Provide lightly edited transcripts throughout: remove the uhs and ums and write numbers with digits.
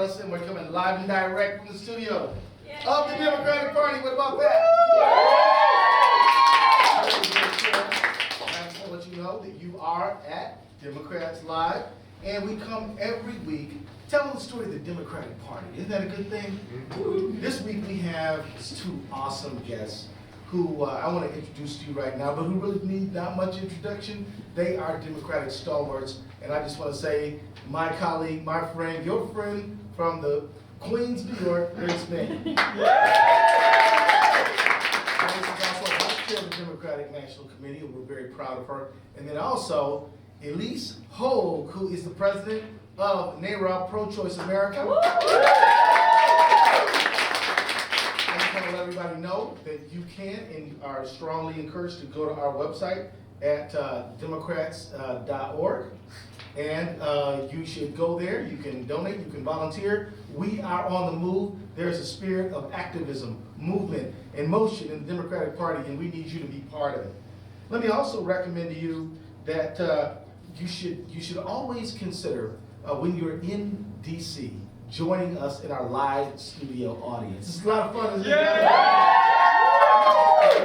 Ellison. We're coming live and direct from the studio of the Democratic Party. What about that? I just want to let you know that you are at Democrats Live, and we come every week telling the story of the Democratic Party. Isn't that a good thing? This week we have two awesome guests who I want to introduce to you right now, but who really need not much introduction. They are Democratic stalwarts, and I just want to say, my colleague, my friend, your friend from the Queens, New York, Grace Meng. Grace is also vice chair of the Democratic National Committee, and we're very proud of her. And then also, Ilyse Hogue, who is the president of NARAL Pro-Choice America. I just want to let everybody know that you can and are strongly encouraged to go to our website at democrats.org. And you should go there. You can donate. You can volunteer. We are on the move. There's a spirit of activism, movement, and motion in the Democratic Party, and we need you to be part of it. Let me also recommend to you that you should always consider when you're in D.C. joining us in our live studio audience. It's a lot of fun, isn't it?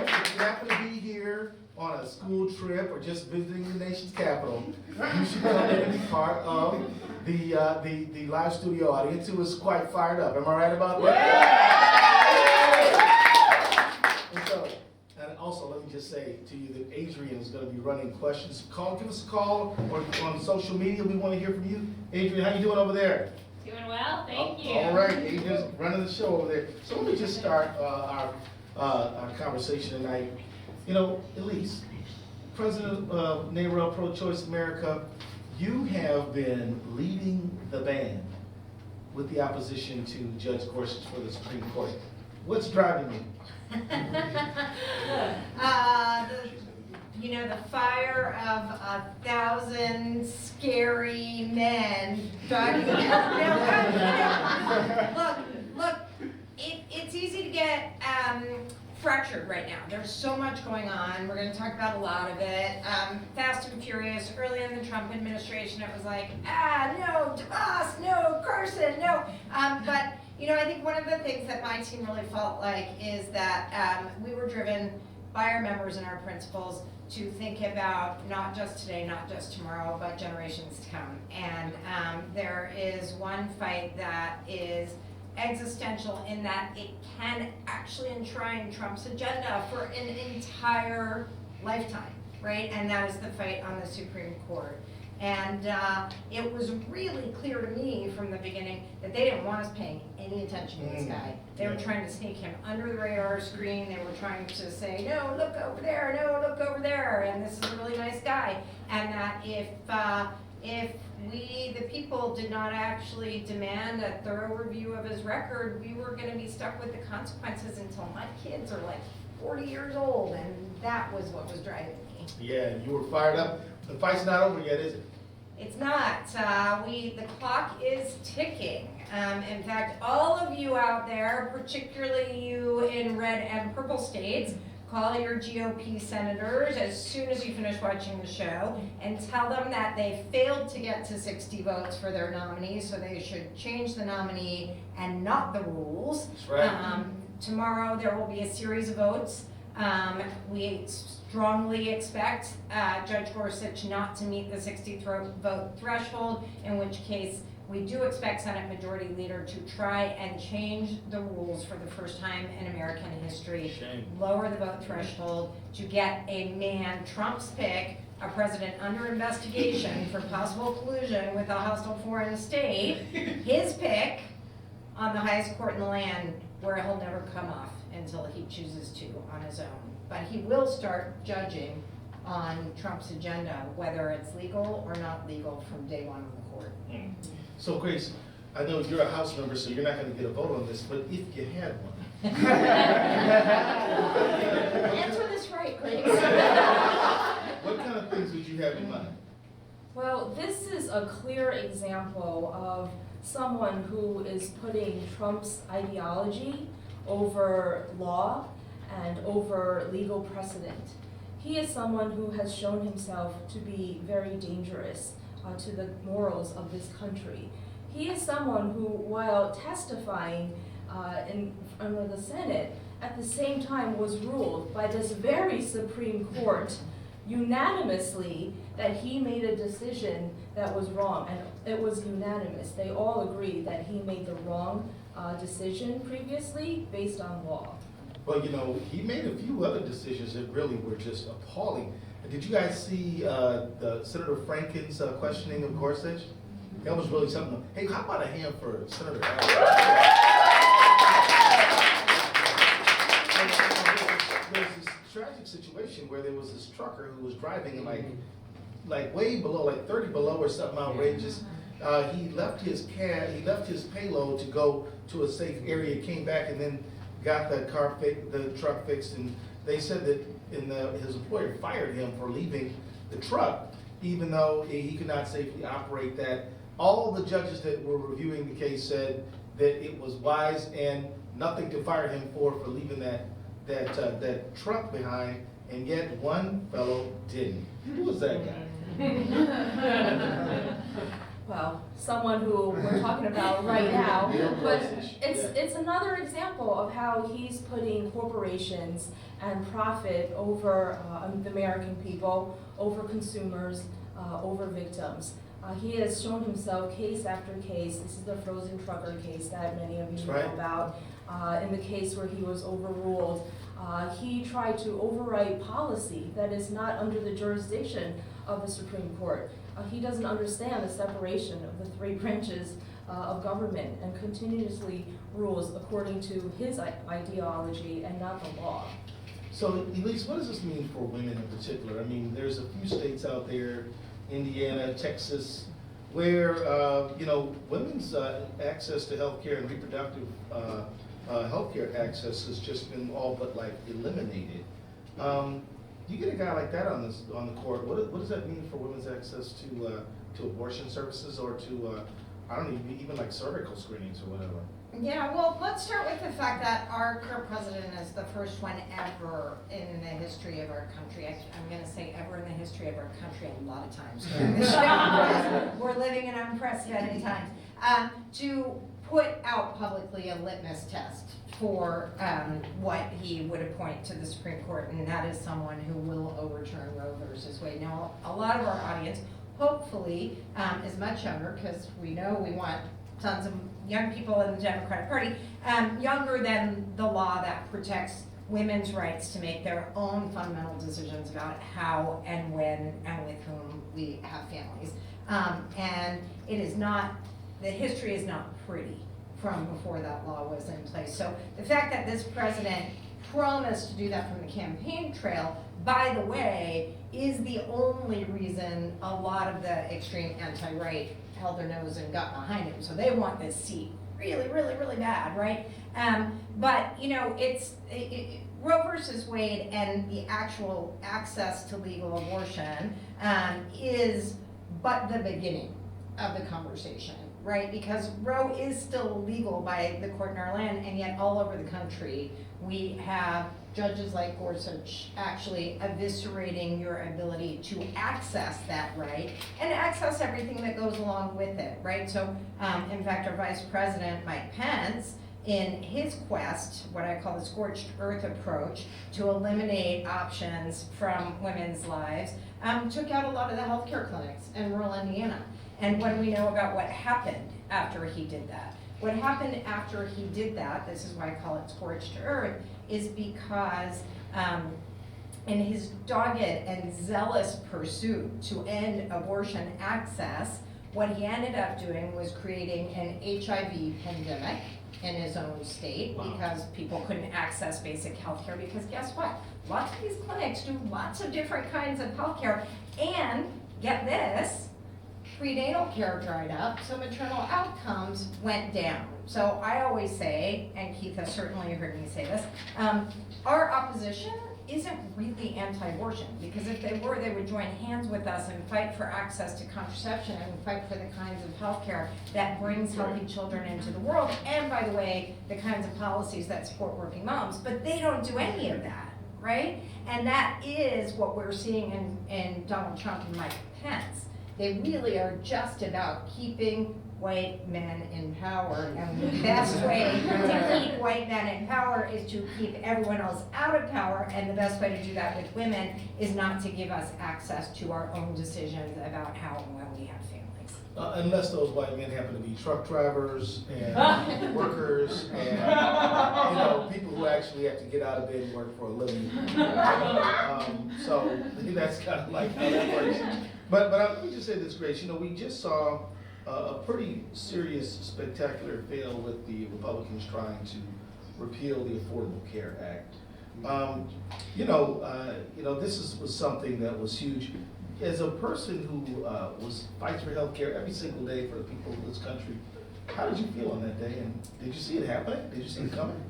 If you happen to be here on a school trip or just visiting the nation's capital, you should come in and be part of the live studio audience who is quite fired up. Am I right about that? And also, let me just say to you that Adrian is going to be running questions. Give us a call or on social media. We want to hear from you. Adrian, how you doing over there? Doing well, thank you. All right, Adrian's running the show over there. So let me just start our conversation tonight. You know, Ilyse, president of NARAL Pro-Choice America, you have been leading the band with the opposition to Judge Gorsuch for the Supreme Court. What's driving you? The fire of 1,000 scary men driving Look, it's easy to get fractured right now. There's so much going on. We're going to talk about a lot of it. Fast and Furious. Early in the Trump administration, it was like, no, DeVos, no, Carson, no. But I think one of the things that my team really felt like is that we were driven by our members and our principals to think about not just today, not just tomorrow, but generations to come. And there is one fight that is existential in that it can actually enshrine Trump's agenda for an entire lifetime, right? And that is the fight on the Supreme Court. And it was really clear to me from the beginning that they didn't want us paying any attention to this guy. They were trying to sneak him under the radar screen. They were trying to say, no, look over there, no, look over there, and this is a really nice guy. And that if we, the people, did not actually demand a thorough review of his record, we were going to be stuck with the consequences until my kids are like 40 years old, and that was what was driving me. Yeah, you were fired up. The fight's not over yet, is it? It's not. The clock is ticking. In fact, all of you out there, particularly you in red and purple states, call your GOP senators as soon as you finish watching the show and tell them that they failed to get to 60 votes for their nominee, so they should change the nominee and not the rules. That's right. Tomorrow there will be a series of votes. We strongly expect Judge Gorsuch not to meet the 60 vote threshold, in which case we do expect Senate Majority Leader to try and change the rules for the first time in American history, lower the vote threshold to get a man, Trump's pick, a president under investigation for possible collusion with a hostile foreign state, his pick on the highest court in the land, where he'll never come off until he chooses to on his own. But he will start judging on Trump's agenda, whether it's legal or not legal, from day one on the court. So Grace, I know you're a House member, so you're not going to get a vote on this, but if you had one. Answer this right, Grace. What kind of things would you have in mind? Well, this is a clear example of someone who is putting Trump's ideology over law and over legal precedent. He is someone who has shown himself to be very dangerous to the morals of this country. He is someone who, while testifying in front of the Senate, at the same time was ruled by this very Supreme Court unanimously that he made a decision that was wrong, and it was unanimous. They all agreed that he made the wrong decision previously based on law. Well, you know, he made a few other decisions that really were just appalling. Did you guys see the Senator Franken's questioning of Gorsuch? That was really something. Hey, how about a hand for Senator There's this tragic situation where there was this trucker who was driving like way below, like 30 below or something outrageous. He left his payload to go to a safe area, came back and then got the truck fixed, and they said that his employer fired him for leaving the truck, even though he could not safely operate that. All the judges that were reviewing the case said that it was wise and nothing to fire him for leaving that truck behind, and yet one fellow didn't. Who was that guy? Well, someone who we're talking about right now, but it's another example of how he's putting corporations and profit over the American people, over consumers, over victims. He has shown himself case after case. This is the frozen trucker case that many of you know about. In the case where he was overruled, he tried to override policy that is not under the jurisdiction of the Supreme Court. He doesn't understand the separation of the three branches of government and continuously rules according to his ideology and not the law. So, Ilyse, what does this mean for women in particular? I mean, there's a few states out there, Indiana, Texas, where women's access to healthcare and reproductive healthcare access has just been all but like eliminated. You get a guy like that on the court. What does that mean for women's access to abortion services or to I don't even like cervical screenings or whatever? Yeah, well, let's start with the fact that our current president is the first one ever in the history of our country. I'm going to say ever in the history of our country a lot of times. We're living in unprecedented times. To put out publicly a litmus test for what he would appoint to the Supreme Court, and that is someone who will overturn Roe versus Wade. Now, a lot of our audience, hopefully, is much younger, because we know we want tons of young people in the Democratic Party, younger than the law that protects women's rights to make their own fundamental decisions about how and when and with whom we have families. And it is not, the history is not pretty from before that law was in place. So the fact that this president promised to do that from the campaign trail, by the way, is the only reason a lot of the extreme anti-right held their nose and got behind him. So they want this seat really, really, really bad, right? But you know, Roe versus Wade and the actual access to legal abortion is but the beginning of the conversation, right? Because Roe is still legal by the court in our land, and yet all over the country we have judges like Gorsuch actually eviscerating your ability to access that right and access everything that goes along with it, right? So, in fact, our Vice President, Mike Pence, in his quest, what I call the scorched earth approach, to eliminate options from women's lives, took out a lot of the healthcare clinics in rural Indiana. And what do we know about what happened after he did that? What happened after he did that, this is why I call it scorched earth, is because in his dogged and zealous pursuit to end abortion access, what he ended up doing was creating an HIV pandemic in his own state. Wow. Because people couldn't access basic health care, because guess what? Lots of these clinics do lots of different kinds of health care, and get this, prenatal care dried up, so maternal outcomes went down. So I always say, and Keith has certainly heard me say this, our opposition isn't really anti-abortion, because if they were, they would join hands with us and fight for access to contraception and fight for the kinds of health care that brings healthy children into the world, and by the way, the kinds of policies that support working moms. But they don't do any of that, right? And that is what we're seeing in Donald Trump and Mike Pence. They really are just about keeping white men in power. And the best way to keep white men in power is to keep everyone else out of power. And the best way to do that with women is not to give us access to our own decisions about how and when we have families. Unless those white men happen to be truck drivers and workers and people who actually have to get out of bed and work for a living. So that's kind of like how that works. But let me just say this, Grace. We just saw a pretty serious, spectacular fail with the Republicans trying to repeal the Affordable Care Act. This was something that was huge. As a person who fights for health care every single day for the people of this country, how did you feel on that day? And did you see it happening? Did you see it coming?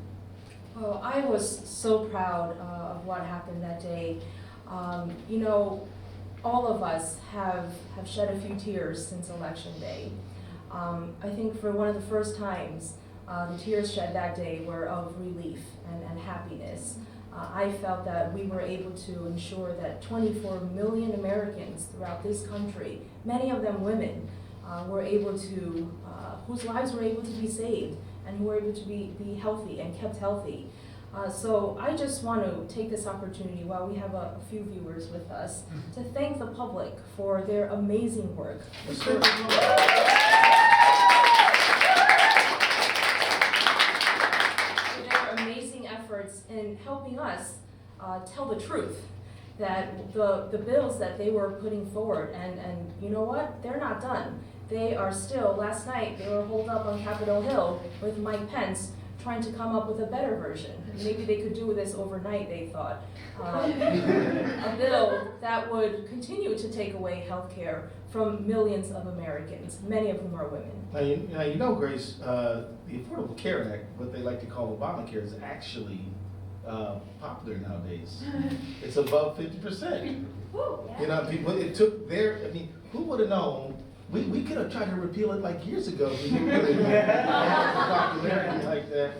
Oh, I was so proud of what happened that day. All of us have shed a few tears since Election Day. I think for one of the first times, the tears shed that day were of relief and happiness. I felt that we were able to ensure that 24 million Americans throughout this country, many of them women, were able to, whose lives were able to be saved and who were able to be healthy and kept healthy. So I just want to take this opportunity while we have a few viewers with us to thank the public for their amazing work. In helping us tell the truth, that the bills that they were putting forward, and you know what, they're not done. They are still, last night they were holed up on Capitol Hill with Mike Pence trying to come up with a better version. Maybe they could do this overnight, they thought. A bill that would continue to take away health care from millions of Americans, many of whom are women. Now, Grace, the Affordable Care Act, what they like to call Obamacare, is actually popular nowadays. It's above 50%. People, it took who would have known? We could have tried to repeal it like years ago. We didn't really have popularity like that.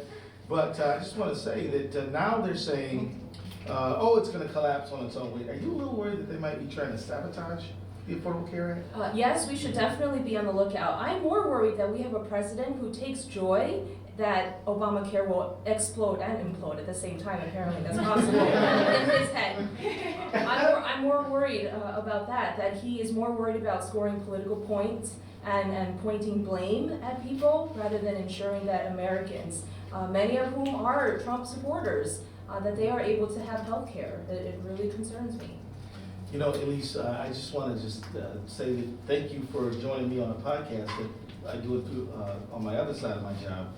But I just want to say that now they're saying, it's going to collapse on its own weight. Are you a little worried that they might be trying to sabotage the Affordable Care Act? Yes, we should definitely be on the lookout. I'm more worried that we have a president who takes joy that Obamacare will explode and implode at the same time. Apparently that's possible in his head. I'm more worried about that he is more worried about scoring political points and pointing blame at people rather than ensuring that Americans, many of whom are Trump supporters, that they are able to have health care. It really concerns me. Ilyse, I just want to say that thank you for joining me on a podcast that I do it through, on my other side of my job.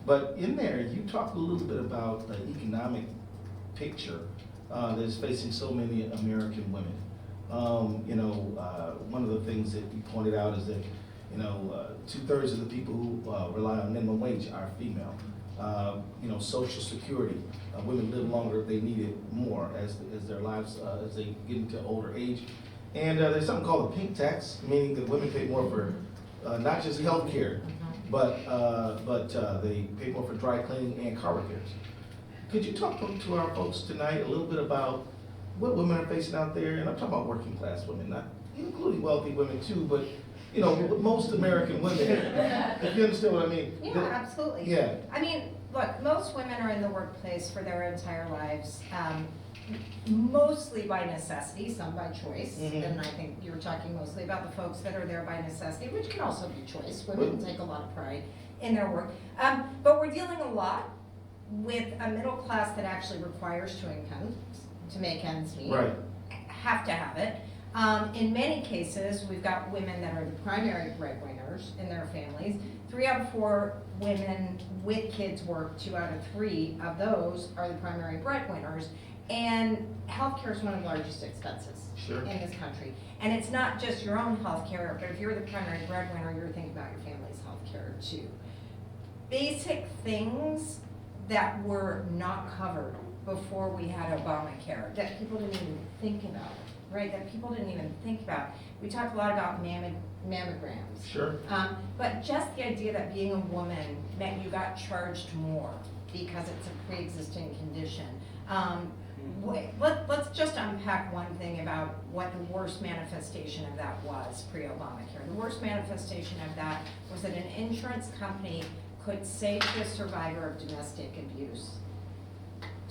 But in there, you talk a little bit about the economic picture that is facing so many American women. One of the things that you pointed out is that 2/3 of the people who rely on minimum wage are female. Social Security, women live longer if they need it more as their lives, as they get into older age. And there's something called a pink tax, meaning that women pay more for not just health care, but they pay more for dry cleaning and car repairs. Could you talk to our folks tonight a little bit about what women are facing out there? And I'm talking about working class women, not including wealthy women too, but most American women, if you understand what I mean. Yeah, absolutely. Yeah. I mean, look, most women are in the workplace for their entire lives, mostly by necessity, some by choice. And I think you were talking mostly about the folks that are there by necessity, which can also be choice. Women take a lot of pride in their work. But we're dealing a lot with a middle class that actually requires two incomes to make ends meet. Right. Have to have it. In many cases, we've got women that are the primary breadwinners in their families. 3 out of 4 women with kids work, 2 out of 3 of those are the primary breadwinners. And healthcare is one of the largest expenses in this country. And it's not just your own healthcare, but if you're the primary breadwinner, you're thinking about your family's healthcare too. Basic things that were not covered before we had Obamacare, that people didn't even think about. Right, that people didn't even think about. We talked a lot about mammograms. Sure. But just the idea that being a woman meant you got charged more because it's a pre-existing condition. Let's just unpack one thing about what the worst manifestation of that was pre-Obamacare. The worst manifestation of that was that an insurance company could say to a survivor of domestic abuse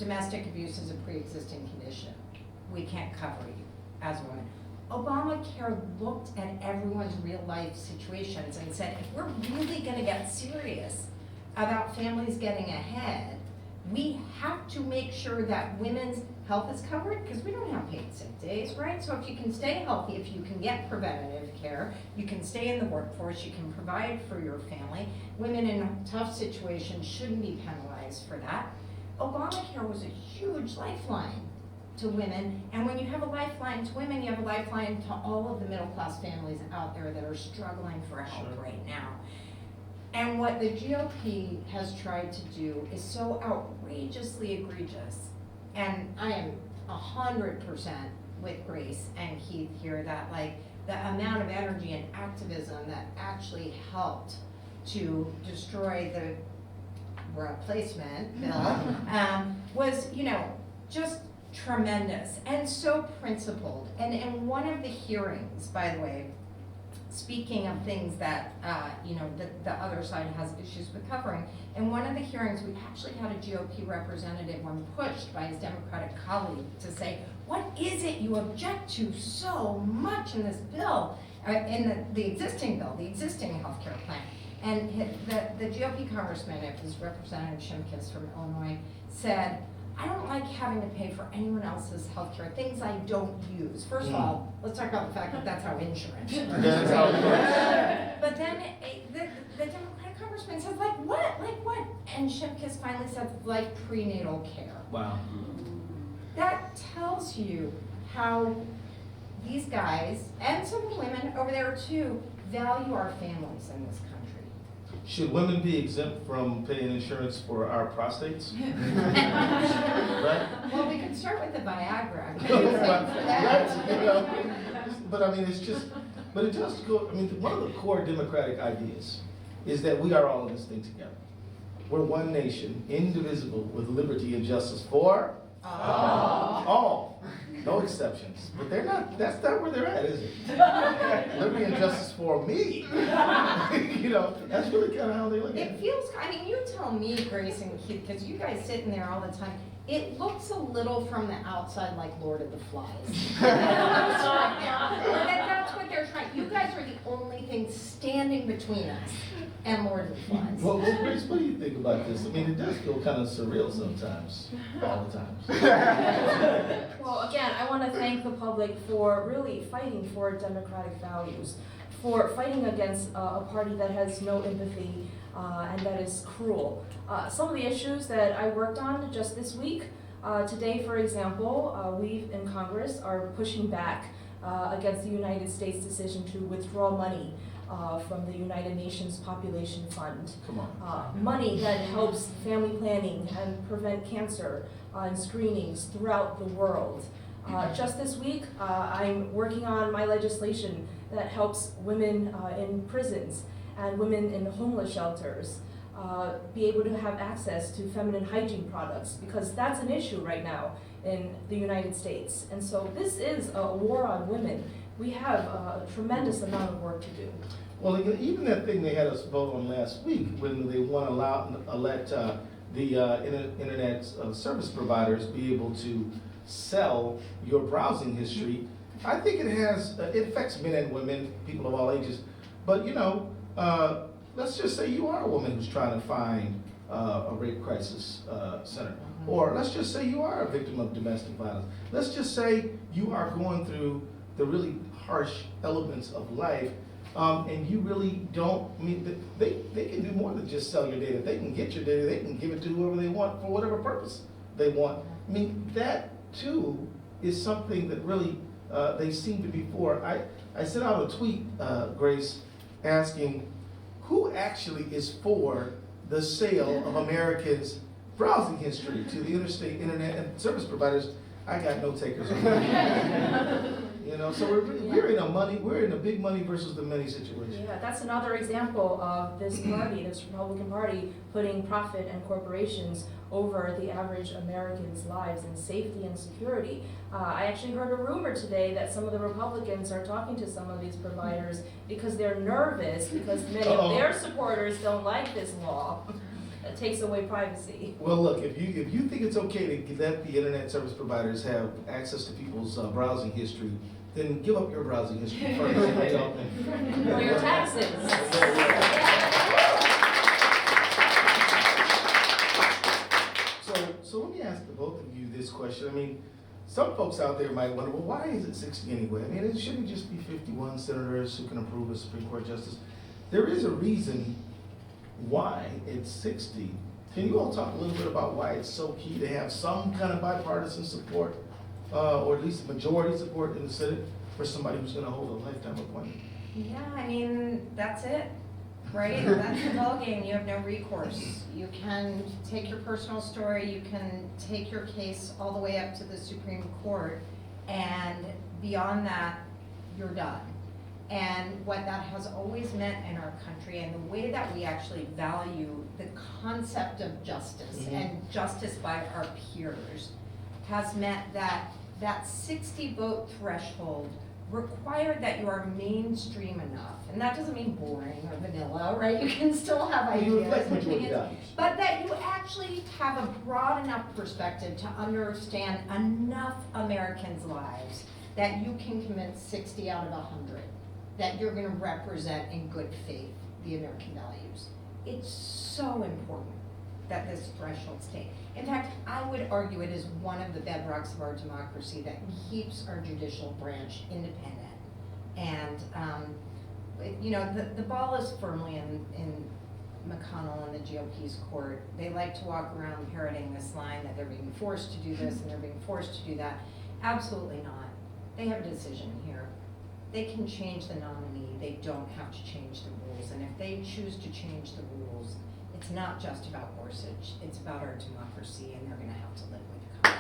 is a pre-existing condition. We can't cover you as a woman. Obamacare looked at everyone's real life situations and said, if we're really gonna get serious about families getting ahead, we have to make sure that women's health is covered, because we don't have paid sick days, right? So if you can stay healthy, if you can get preventative care, you can stay in the workforce, you can provide for your family. Women in tough situations shouldn't be penalized for that. Obamacare was a huge lifeline to women, and when you have a lifeline to women, you have a lifeline to all of the middle-class families out there that are struggling for help right now. And what the GOP has tried to do is so outrageously egregious. And I am 100% with Grace and Keith here that like the amount of energy and activism that actually helped to destroy the replacement bill was, just tremendous and so principled. And in one of the hearings, by the way, speaking of things that, the other side has issues with covering, in one of the hearings, we actually had a GOP representative when pushed by his Democratic colleague to say, what is it you object to so much in this bill, in the existing bill, the existing healthcare plan? And the GOP congressman, it was Representative Shimkus from Illinois, said, I don't like having to pay for anyone else's healthcare, things I don't use. First of all, let's talk about the fact that that's how insurance works. But then the Democratic congressman says, like what? And Shimkus finally said, like prenatal care. Wow. That tells you how these guys, and some women over there too, value our families in this country. Should women be exempt from paying insurance for our prostates? Right? Well, we could start with the Viagra. But I mean, but it does go, one of the core democratic ideas is that we are all in this thing together. We're one nation, indivisible, with liberty and justice for all. No exceptions. But that's not where they're at, is it? Liberty and justice for me. That's really kind of how they look at it. It feels, you tell me, Grace and Keith, because you guys sit in there all the time, it looks a little from the outside like Lord of the Flies. That's what they're trying. You guys are the only thing standing between us and Lord of the Flies. Well, Grace, what do you think about this? It does feel kind of surreal sometimes, all the time. Well, again, I want to thank the public for really fighting for democratic values, for fighting against a party that has no empathy and that is cruel. Some of the issues that I worked on just this week, today, for example, we in Congress are pushing back against the United States' decision to withdraw money from the United Nations Population Fund. Come on. Money that helps family planning and prevent cancer and screenings throughout the world. Just this week, I'm working on my legislation that helps women in prisons and women in homeless shelters be able to have access to feminine hygiene products, because that's an issue right now in the United States. And so this is a war on women. We have a tremendous amount of work to do. Well, even that thing they had us vote on last week, when they want to let the internet service providers be able to sell your browsing history, I think it affects men and women, people of all ages. But let's just say you are a woman who's trying to find a rape crisis center. Or let's just say you are a victim of domestic violence. Let's just say you are going through the really harsh elements of life, and you really don't, they can do more than just sell your data. They can get your data, they can give it to whoever they want for whatever purpose they want. That too is something that really they seem to be for. I sent out a tweet, Grace, asking who actually is for the sale of Americans' browsing history to the interstate internet and service providers. I got no takers on that. You know, so we're in a big money versus the many situation. Yeah, that's another example of this party, this Republican Party, putting profit and corporations over the average American's lives and safety and security. I actually heard a rumor today that some of the Republicans are talking to some of these providers because they're nervous because many of their supporters don't like this law that takes away privacy. Well, look, if you think it's okay to let the internet service providers have access to people's browsing history, then give up your browsing history first. For your taxes. So let me ask the both of you this question. I mean, some folks out there might wonder, well, why is it 60 anyway? I mean, it shouldn't just be 51 senators who can approve a Supreme Court justice. There is a reason why it's 60. Can you all talk a little bit about why it's so key to have some kind of bipartisan support, or at least majority support in the Senate for somebody who's going to hold a lifetime appointment? Yeah, I mean, that's it, right? That's the ballgame. You have no recourse. You can take your personal story, you can take your case all the way up to the Supreme Court, and beyond that, you're done. And what that has always meant in our country, and the way that we actually value the concept of justice and justice by our peers, has meant that that 60 vote threshold required that you are mainstream enough. And that doesn't mean boring or vanilla, right? You can still have ideas, but that you actually have a broad enough perspective to understand enough Americans' lives that you can convince 60 out of 100 that you're going to represent in good faith the American values. It's so important that this threshold stay. In fact, I would argue it is one of the bedrocks of our democracy that keeps our judicial branch independent. And you know, the ball is firmly in McConnell and the GOP's court. They like to walk around parroting this line that they're being forced to do this and they're being forced to do that. Absolutely not. They have a decision here. They can change the nominee. They don't have to change the rules. And if they choose to change the rules, it's not just about Gorsuch. It's about our democracy, and they're going to have to live with the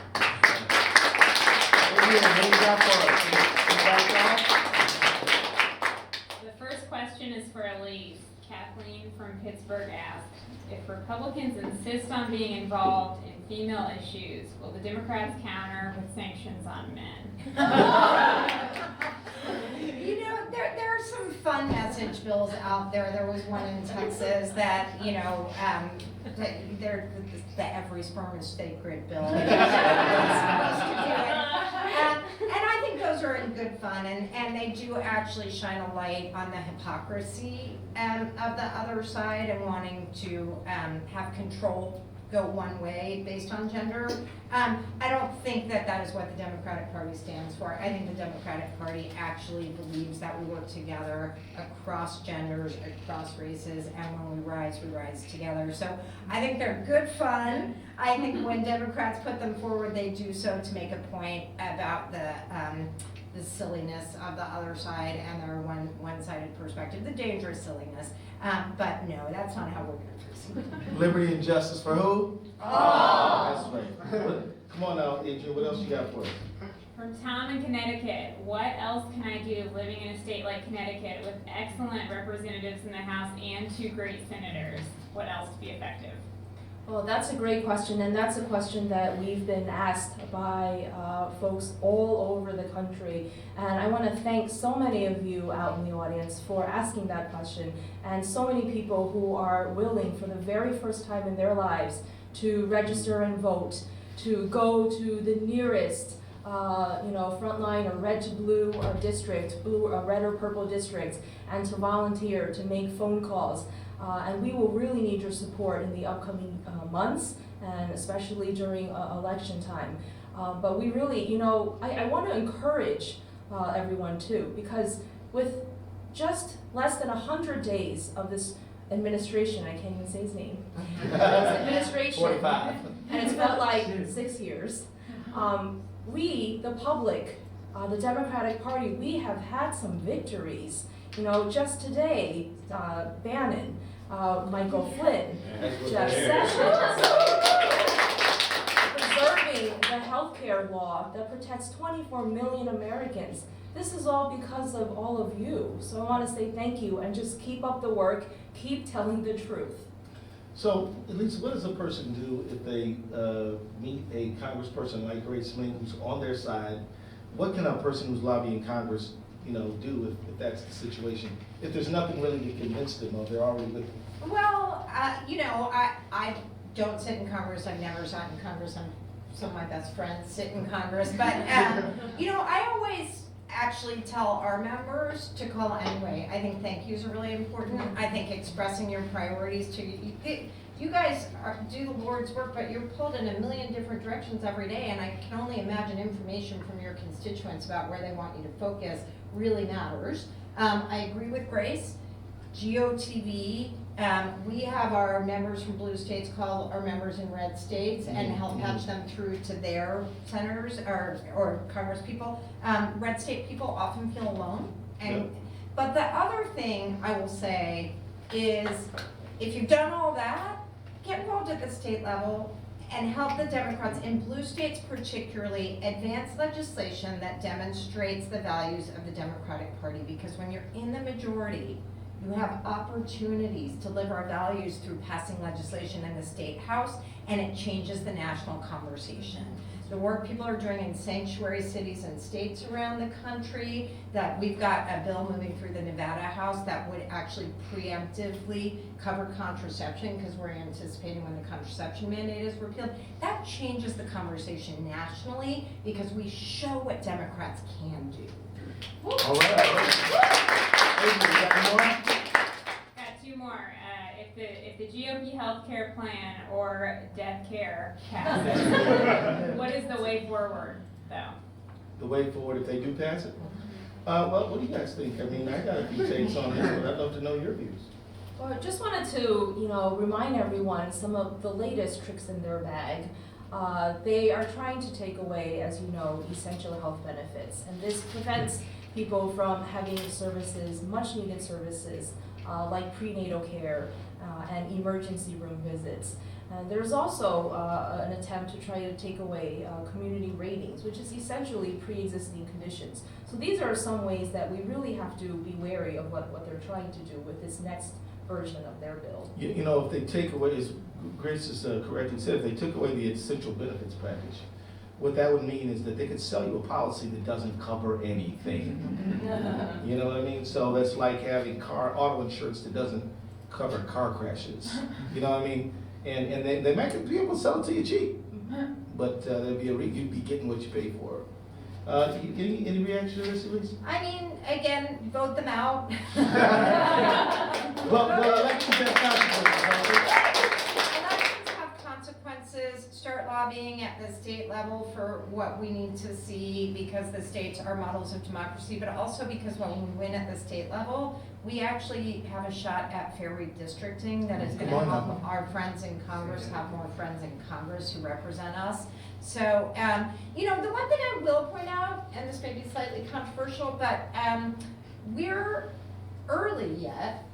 The first question is for Ilyse. Kathleen from Pittsburgh asked, if Republicans insist on being involved in female issues, will the Democrats counter with sanctions on men? You know, there are some fun message bills out there. There was one in Texas that, you know, the every sperm is sacred bill. And I think those are in good fun, and they do actually shine a light on the hypocrisy of the other side and wanting to have control go one way based on gender. I don't think that that is what the Democratic Party stands for. I think the Democratic Party actually believes that we work together across genders, across races, and when we rise together. So I think they're good fun. I think when Democrats put them forward, they do so to make a point about the silliness of the other side and their one-sided perspective, the dangerous silliness. But no, that's not how we're going to proceed. Liberty and justice for who? All. That's right. Come on now, Adrian, what else you got for us? From Tom in Connecticut, what else can I do living in a state like Connecticut with excellent representatives in the House and 2 great senators? What else to be effective? Well, that's a great question, and that's a question that we've been asked by folks all over the country. And I want to thank so many of you out in the audience for asking that question, and so many people who are willing for the very first time in their lives to register and vote, to go to the nearest frontline or red to blue district, blue or red or purple district, and to volunteer, to make phone calls. And we will really need your support in the upcoming months, and especially during election time. But we really, I want to encourage everyone too, because with just less than 100 days of this administration, I can't even say his name, this administration, 45. and it's felt like 6 years, we, the public, the Democratic Party, we have had some victories. Just today, Bannon, Michael Flynn, Jeff Sessions, preserving passing the healthcare law that protects 24 million Americans. This is all because of all of you. So I want to say thank you and just keep up the work, keep telling the truth. So, Ilyse, what does a person do if they meet a congressperson like Grace Meng who's on their side? What can a person who's lobbying Congress, do if that's the situation? If there's nothing really to convince them of, they're already with them. Well, I don't sit in Congress. I've never sat in Congress. Some of my best friends sit in Congress. But, I always actually tell our members to call anyway. I think thank yous are really important. I think expressing your priorities to you guys do the Lord's work, but you're pulled in a million different directions every day, and I can only imagine information from your constituents about where they want you to focus really matters. I agree with Grace. GOTV, we have our members from blue states call our members in red states and help patch them through to their senators or Congress people. Red state people often feel alone. But the other thing I will say is, if you've done all that, get involved at the state level and help the Democrats in blue states particularly advance legislation that demonstrates the values of the Democratic Party, because when you're in the majority, you have opportunities to live our values through passing legislation in the state house, and it changes the national conversation. The work people are doing in sanctuary cities and states around the country, that we've got a bill moving through the Nevada House that would actually preemptively cover contraception, because we're anticipating when the contraception mandate is repealed. That changes the conversation nationally, because we show what Democrats can do. All right. Adrian, you got more? Got two more. If the GOP healthcare plan or death care passes, what is the way forward, though? The way forward if they do pass it? Well, what do you guys think? I mean, I got a few takes on this, but I'd love to know your views. Well, I just wanted to, remind everyone some of the latest tricks in their bag. They are trying to take away, as you know, essential health benefits, and this prevents people from having services, much needed services, like prenatal care and emergency room visits. There's also an attempt to try to take away community ratings, which is essentially pre-existing conditions. So these are some ways that we really have to be wary of what they're trying to do with this next version of their bill. If they take away, as Grace has correctly said, if they took away the essential benefits package, what that would mean is that they could sell you a policy that doesn't cover anything. You know what I mean? So that's like having auto insurance that doesn't cover car crashes. You know what I mean? And they might be able to sell it to you cheap, but there'd be you'd be getting what you pay for. Any reaction to this, Ilyse? I mean, again, vote them out. Well, elections have consequences. Elections have consequences. Start lobbying at the state level for what we need to see, because the states are models of democracy, but also because when we win at the state level, we actually have a shot at fair redistricting that is going to help our friends in Congress have more friends in Congress who represent us. So, the one thing I will point out, and this may be slightly controversial, but we're early yet,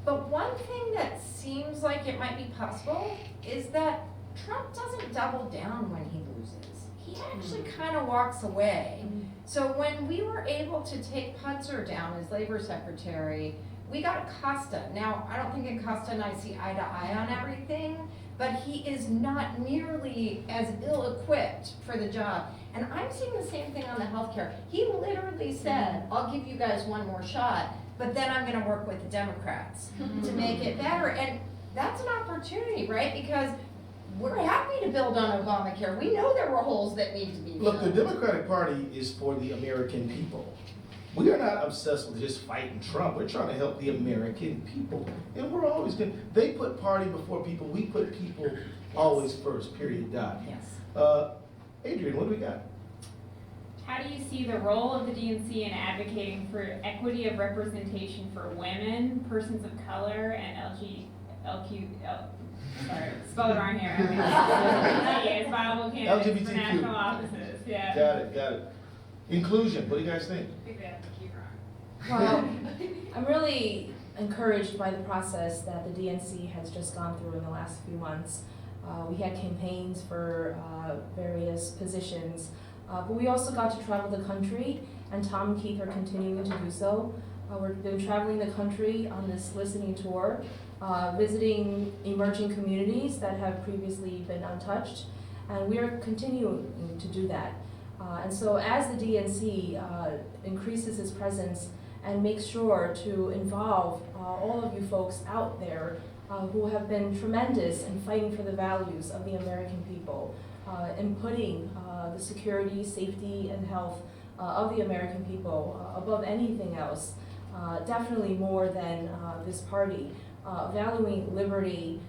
but one thing that seems like it might be possible is that Trump doesn't double down when he loses. He actually kind of walks away. So when we were able to take Putzer down as labor secretary, we got Acosta. Now, I don't think Acosta and I see eye to eye on everything, but he is not nearly as ill-equipped for the job. And I'm seeing the same thing on the healthcare. He literally said, I'll give you guys one more shot, but then I'm gonna work with the Democrats to make it better. And that's an opportunity, right? Because we're happy to build on Obamacare. We know there were holes that need to be filled. Look, the Democratic Party is for the American people. We are not obsessed with just fighting Trump. We're trying to help the American people. And we're always going to, they put party before people. We put people always first, period, dot. Yes. Adrian, what do we got? How do you see the role of the DNC in advocating for equity of representation for women, persons of color, and sorry, spell it wrong here. As viable candidates for national offices. Yeah. Got it. Inclusion, what do you guys think? I think they have to keep wrong. Well, I'm really encouraged by the process that the DNC has just gone through in the last few months. We had campaigns for various positions, but we also got to travel the country, and Tom and Keith are continuing to do so. We've been traveling the country on this listening tour, visiting emerging communities that have previously been untouched, and we are continuing to do that. And so as the DNC increases its presence and makes sure to involve all of you folks out there who have been tremendous in fighting for the values of the American people, in putting the security, safety, and health of the American people above anything else, definitely more than this party, valuing liberty,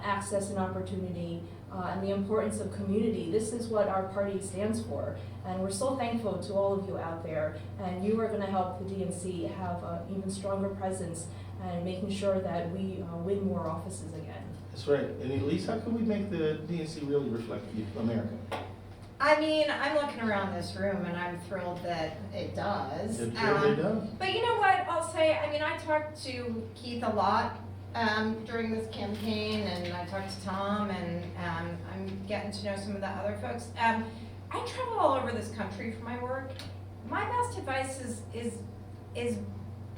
access and opportunity, and the importance of community. This is what our party stands for, and we're so thankful to all of you out there, and you are going to help the DNC have an even stronger presence and making sure that we win more offices again. That's right. And Ilyse, how can we make the DNC really reflect America? I mean, I'm looking around this room and I'm thrilled that it does. It really does. But you know what, I'll say, I mean, I talked to Keith a lot during this campaign, and I talked to Tom, and I'm getting to know some of the other folks. I travel all over this country for my work. My best advice is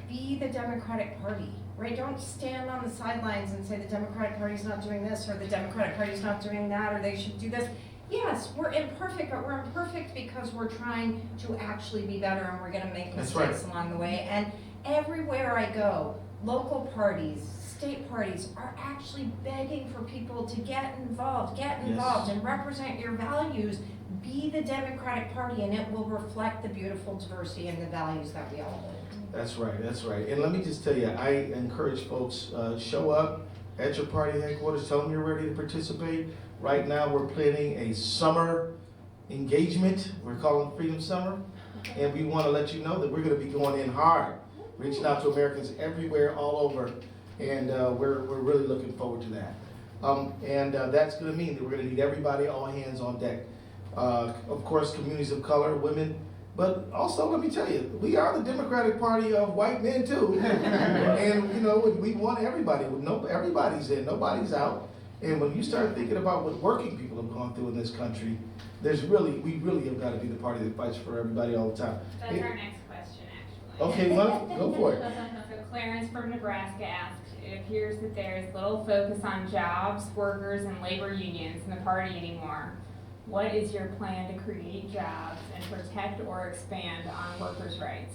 be the Democratic Party, right? Don't stand on the sidelines and say the Democratic Party's not doing this, or the Democratic Party's not doing that, or they should do this. Yes, we're imperfect, but we're imperfect because we're trying to actually be better, and we're gonna make mistakes along the way. And everywhere I go, local parties, state parties are actually begging for people to get involved and represent your values. Be the Democratic Party, and it will reflect the beautiful diversity and the values that we all hold. That's right, that's right. And let me just tell you, I encourage folks, show up at your party headquarters, tell them you're ready to participate. Right now, we're planning a summer engagement. We're calling Freedom Summer. And we want to let you know that we're going to be going in hard, reaching out to Americans everywhere, all over. And we're really looking forward to that. That's going to mean that we're going to need everybody, all hands on deck. Of course, communities of color, women, but also let me tell you, we are the Democratic Party of white men too. And you know, we want everybody. Everybody's in, nobody's out. And when you start thinking about what working people have gone through in this country, we really have got to be the party that fights for everybody all the time. That's our next question, actually. Okay, well, go for it. So Clarence from Nebraska asked, it appears that there is little focus on jobs, workers, and labor unions in the party anymore. What is your plan to create jobs and protect or expand on workers' rights?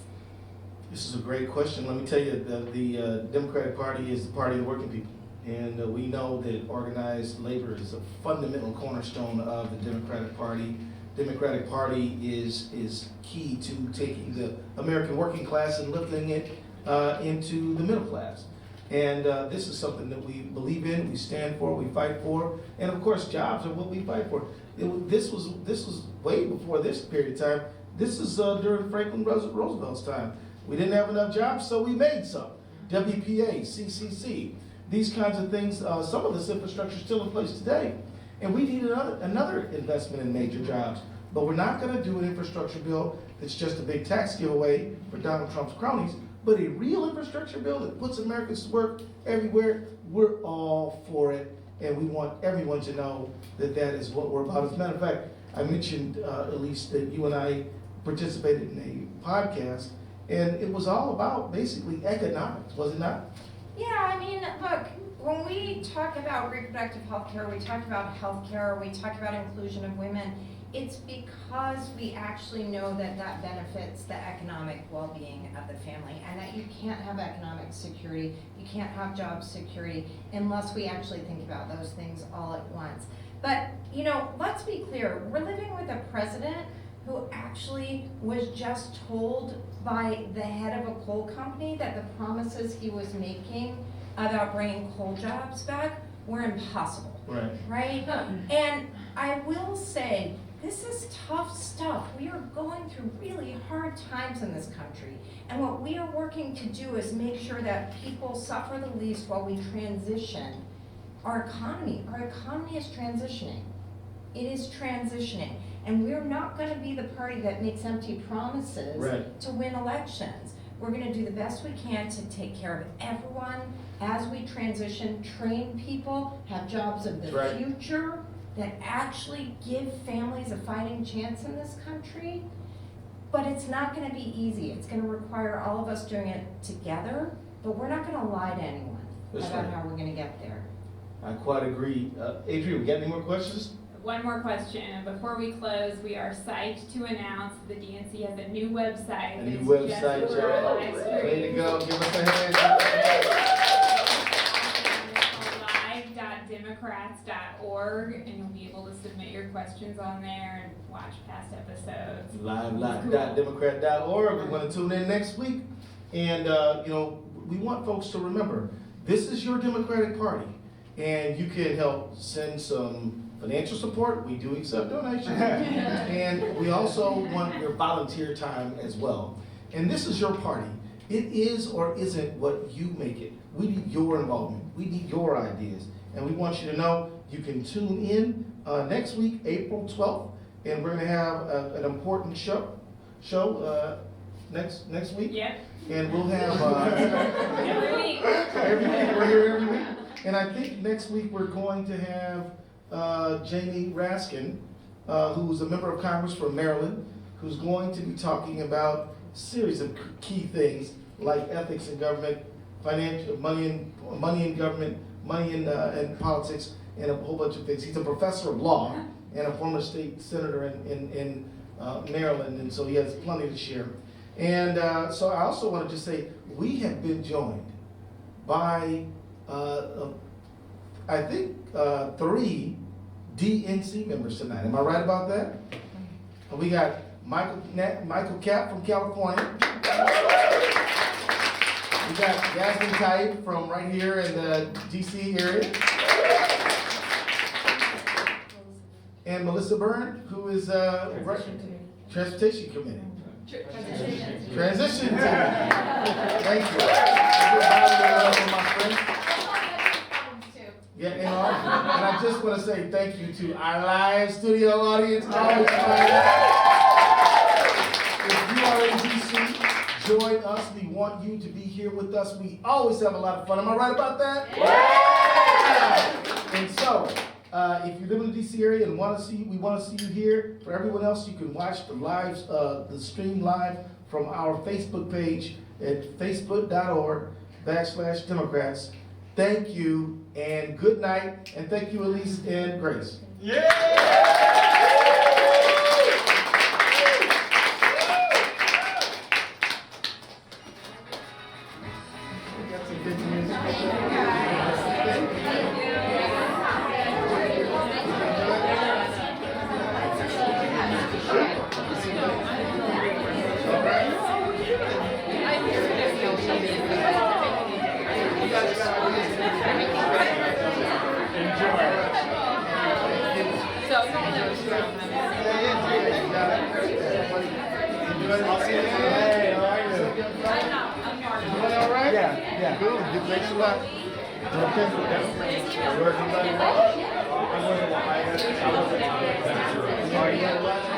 This is a great question. Let me tell you, the Democratic Party is the party of working people. And we know that organized labor is a fundamental cornerstone of the Democratic Party. Democratic Party is key to taking the American working class and lifting it into the middle class. And this is something that we believe in, we stand for, we fight for, and of course jobs are what we fight for. This was way before this period of time. This is during Franklin Roosevelt's time. We didn't have enough jobs, so we made some. WPA, CCC. These kinds of things, some of this infrastructure is still in place today. And we need another investment in major jobs. But we're not going to do an infrastructure bill that's just a big tax giveaway for Donald Trump's cronies, but a real infrastructure bill that puts Americans to work everywhere. We're all for it, and we want everyone to know that that is what we're about. As a matter of fact, I mentioned, Ilyse, that you and I participated in a podcast, and it was all about basically economics, was it not? Yeah, I mean, look, when we talk about reproductive health care, we talk about health care, we talk about inclusion of women, it's because we actually know that that benefits the economic well-being of the family, and that you can't have economic security, you can't have job security unless we actually think about those things all at once. But, you know, let's be clear, we're living with a president who actually was just told by the head of a coal company that the promises he was making about bringing coal jobs back were impossible. Right? And I will say, this is tough stuff. We are going through really hard times in this country. And what we are working to do is make sure that people suffer the least while we transition our economy. Our economy is transitioning. It is transitioning. And we're not going to be the party that makes empty promises to win elections. We're gonna do the best we can to take care of everyone as we transition, train people, have jobs of the Right. future that actually give families a fighting chance in this country. But it's not gonna be easy. It's gonna require all of us doing it together, but we're not gonna lie to anyone That's about right. how we're gonna get there. I quite agree. Adrian, we got any more questions? One more question. Before we close, we are psyched to announce the DNC has a new website. A new It's website, just for our y'all. live Way to stream. go, give us a hand. live.democrats.org, and you'll be able to submit your questions on there and watch past episodes. Live.democrat.org. We're going to tune in next week. And, we want folks to remember, this is your Democratic Party. And you can help send some financial support. We do accept donations. And we also want your volunteer time as well. And this is your party. It is or isn't what you make it. We need your involvement. We need your ideas. And we want you to know you can tune in next week, April 12th. And we're going to have an important show next week. Yep, And we'll have every week. every week. We're here every week. And I think next week we're going to have Jamie Raskin, who's a member of Congress from Maryland, who's going to be talking about a series of key things like ethics in government, financial money in government, money in politics, and a whole bunch of things. He's a professor of law and a former state senator in Maryland, and so he has plenty to share. And so I also want to just say we have been joined by I think 3 DNC members tonight. Am I right about that? And we got Michael Capp from California. We got Yasmin Taib from right here in the DC area. And Melissa Byrne, who is Transportation Committee. Transition Team. Thank you. My friend. Yeah, and I just want to say thank you to our live studio audience. Always if you are in DC, join us. We want you to be here with us. We always have a lot of fun. Am I right about that? Yeah. And so, if you live in the DC area and we want to see you here. For everyone else, you can watch the stream live from our Facebook page at facebook.org/Democrats. Thank you and good night, and thank you, Ilyse and Grace. Yeah! Yeah. Good. Thanks a lot. Okay.